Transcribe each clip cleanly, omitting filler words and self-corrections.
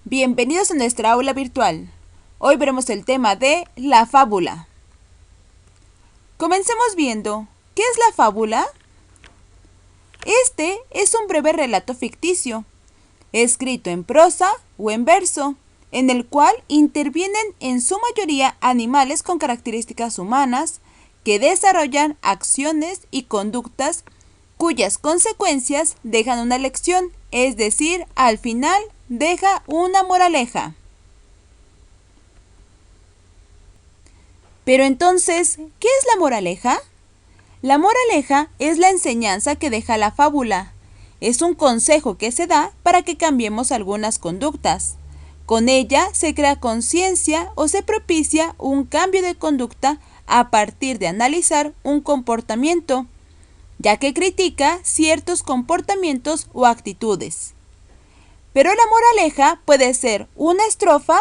Bienvenidos a nuestra aula virtual. Hoy veremos el tema de la fábula. Comencemos viendo, ¿qué es la fábula? Este es un breve relato ficticio, escrito en prosa o en verso, en el cual intervienen en su mayoría animales con características humanas que desarrollan acciones y conductas cuyas consecuencias dejan una lección, es decir, al final deja una moraleja. Pero entonces, ¿qué es la moraleja? La moraleja es la enseñanza que deja la fábula. Es un consejo que se da para que cambiemos algunas conductas. Con ella se crea conciencia o se propicia un cambio de conducta a partir de analizar un comportamiento, ya que critica ciertos comportamientos o actitudes. Pero la moraleja puede ser una estrofa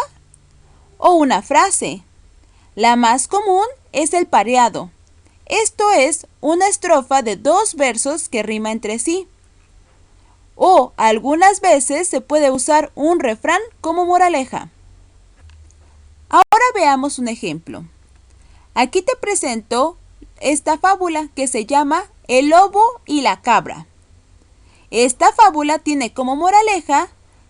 o una frase. La más común es el pareado. Esto es una estrofa de 2 versos que rima entre sí. O algunas veces se puede usar un refrán como moraleja. Ahora veamos un ejemplo. Aquí te presento esta fábula que se llama El lobo y la cabra. Esta fábula tiene como moraleja: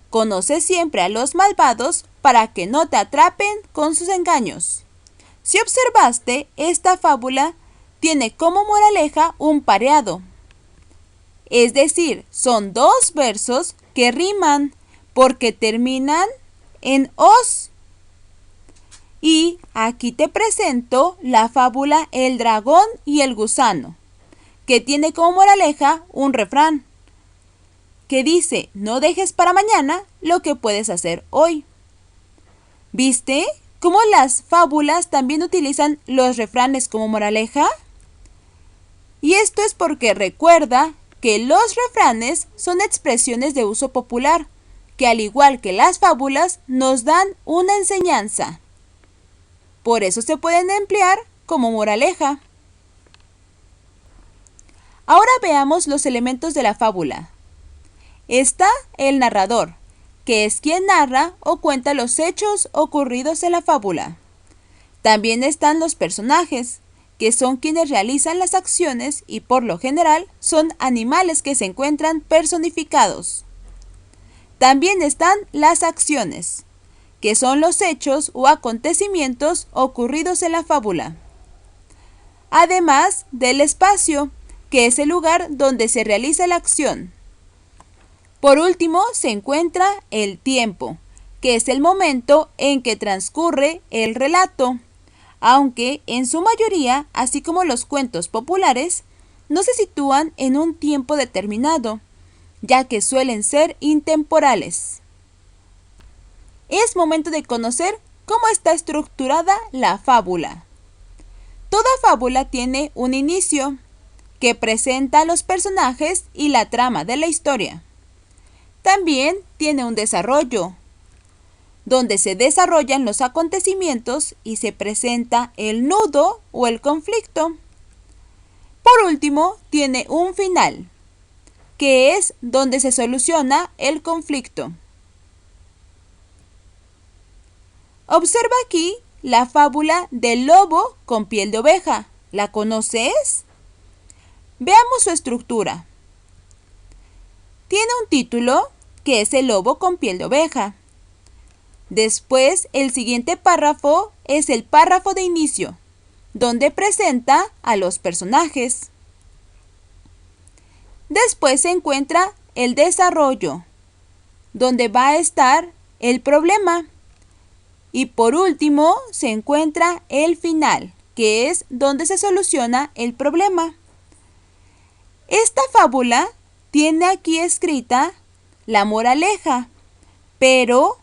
conoce siempre a los malvados para que no te atrapen con sus engaños. Si observaste, esta fábula tiene como moraleja un pareado. Es decir, son 2 versos que riman porque terminan en os. Y aquí te presento la fábula El dragón y el gusano, que tiene como moraleja un refrán que dice: no dejes para mañana lo que puedes hacer hoy. ¿Viste cómo las fábulas también utilizan los refranes como moraleja? Y esto es porque recuerda que los refranes son expresiones de uso popular, que al igual que las fábulas nos dan una enseñanza. Por eso se pueden emplear como moraleja. Ahora veamos los elementos de la fábula. Está el narrador, que es quien narra o cuenta los hechos ocurridos en la fábula. También están los personajes, que son quienes realizan las acciones y por lo general son animales que se encuentran personificados. También están las acciones, que son los hechos o acontecimientos ocurridos en la fábula. Además del espacio, que es el lugar donde se realiza la acción. Por último, se encuentra el tiempo, que es el momento en que transcurre el relato, aunque en su mayoría, así como los cuentos populares, no se sitúan en un tiempo determinado, ya que suelen ser intemporales. Es momento de conocer cómo está estructurada la fábula. Toda fábula tiene un inicio, que presenta a los personajes y la trama de la historia. También tiene un desarrollo, donde se desarrollan los acontecimientos y se presenta el nudo o el conflicto. Por último, tiene un final, que es donde se soluciona el conflicto. Observa aquí la fábula del lobo con piel de oveja. ¿La conoces? Veamos su estructura. Tiene un título, que es El lobo con piel de oveja. Después, el siguiente párrafo es el párrafo de inicio, donde presenta a los personajes. Después se encuentra el desarrollo, donde va a estar el problema. Y por último, se encuentra el final, que es donde se soluciona el problema. Esta fábula tiene aquí escrita la moraleja, pero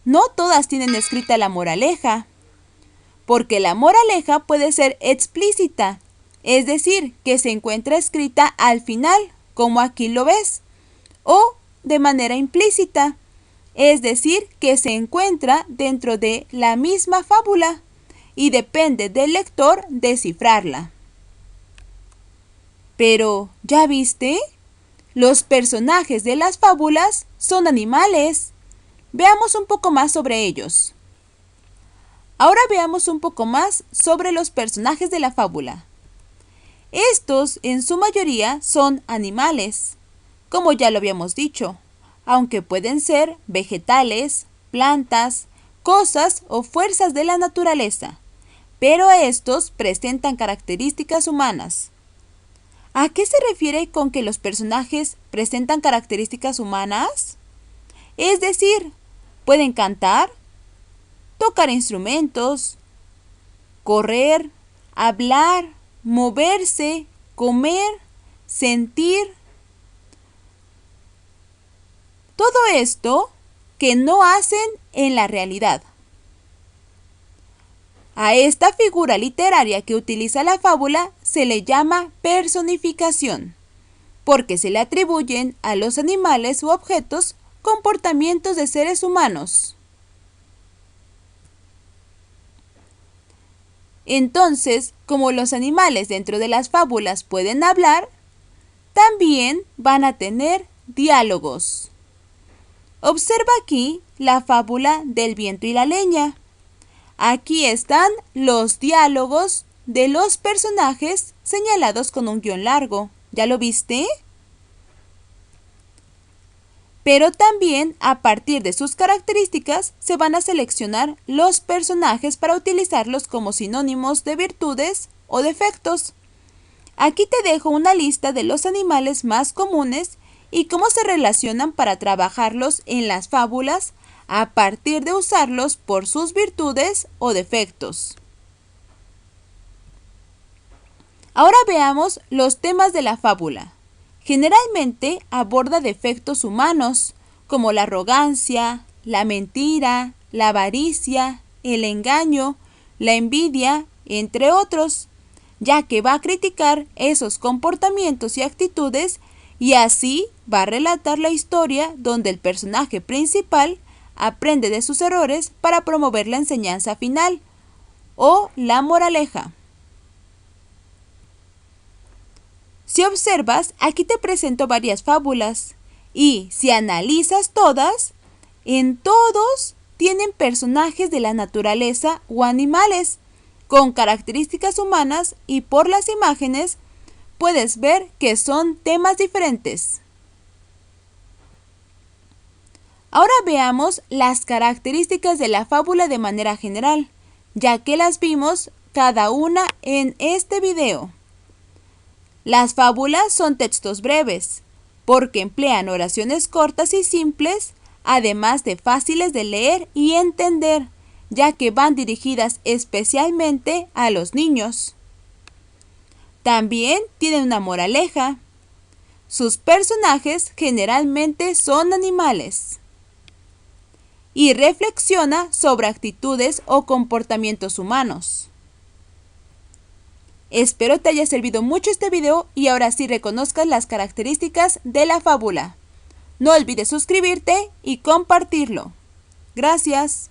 no todas tienen escrita la moraleja, porque la moraleja puede ser explícita, es decir, que se encuentra escrita al final, como aquí lo ves, o de manera implícita, es decir, que se encuentra dentro de la misma fábula y depende del lector descifrarla. Pero, ¿ya viste? Los personajes de las fábulas son animales. Veamos un poco más sobre ellos. Ahora veamos un poco más sobre los personajes de la fábula. Estos, en su mayoría, son animales, como ya lo habíamos dicho, aunque pueden ser vegetales, plantas, cosas o fuerzas de la naturaleza, pero estos presentan características humanas. ¿A qué se refiere con que los personajes presentan características humanas? Es decir, pueden cantar, tocar instrumentos, correr, hablar, moverse, comer, sentir. Todo esto que no hacen en la realidad. A esta figura literaria que utiliza la fábula se le llama personificación, porque se le atribuyen a los animales u objetos comportamientos de seres humanos. Entonces, como los animales dentro de las fábulas pueden hablar, también van a tener diálogos. Observa aquí la fábula del viento y la leña. Aquí están los diálogos de los personajes señalados con un guión largo. ¿Ya lo viste? Pero también a partir de sus características se van a seleccionar los personajes para utilizarlos como sinónimos de virtudes o defectos. Aquí te dejo una lista de los animales más comunes y cómo se relacionan para trabajarlos en las fábulas a partir de usarlos por sus virtudes o defectos. Ahora veamos los temas de la fábula. Generalmente aborda defectos humanos como la arrogancia, la mentira, la avaricia, el engaño, la envidia, entre otros, ya que va a criticar esos comportamientos y actitudes y así va a relatar la historia donde el personaje principal aprende de sus errores para promover la enseñanza final o la moraleja. Si observas, aquí te presento varias fábulas y si analizas todas, en todos tienen personajes de la naturaleza o animales con características humanas y por las imágenes puedes ver que son temas diferentes. Ahora veamos las características de la fábula de manera general, ya que las vimos cada una en este video. Las fábulas son textos breves, porque emplean oraciones cortas y simples, además de fáciles de leer y entender, ya que van dirigidas especialmente a los niños. También tienen una moraleja. Sus personajes generalmente son animales. Y reflexiona sobre actitudes o comportamientos humanos. Espero te haya servido mucho este video y ahora sí reconozcas las características de la fábula. No olvides suscribirte y compartirlo. Gracias.